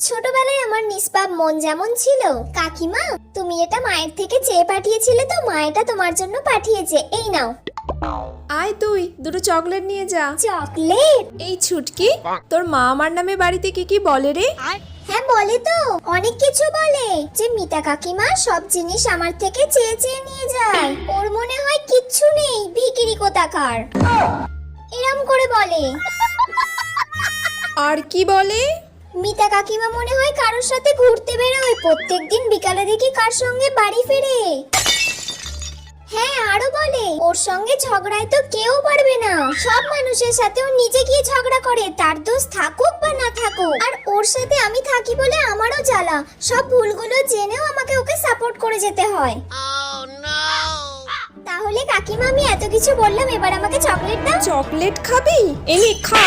ছোটবেলায় আমার নিষ্পাপ মন যেমন ছিল, কাকিমা তুমি এটা মায়ের থেকে চেয়ে পাঠিয়েছিলে তো মা এটা তোমার জন্য পাঠিয়েছে, এই নাও। আয় তুই দুটো চকলেট নিয়ে যা। চকলেট? এই ছুটকি, তোর মা আমার নামে বাড়িতে কি কি বলে রে? হ্যাঁ বলে তো, অনেক কিছু বলে। যে মিতা কাকিমা সব জিনিস আমার থেকে চেয়ে চেয়ে নিয়ে যায়, ওর মনে হয় কিচ্ছু নেই, ভিখিরি কোথাকার, এরম করে বলে। আর কি বলে? মিতা কাকিমা মনে হয় কারোর সাথে ঘুরতে বেরোয়, প্রত্যেকদিন বিকালে দেখি কার সঙ্গে বাড়ি ফেরে। হ্যাঁ আরো বলে ওর সঙ্গে ঝগড়ায় তো কেউ পারবে না, সব মানুষের সাথে ও নিজে গিয়ে ঝগড়া করে, তার দোষ থাকুক বা না থাকুক। আর ওর সাথে আমি থাকি বলে আমারও জ্বালা, সব ভুলগুলো জেনেও আমাকে ওকে সাপোর্ট করে যেতে হয়। তাহলে কাকিমা আমি এত কিছু বললাম, এবার আমাকে চকলেট দাও। চকলেট খাবি? এনে খা।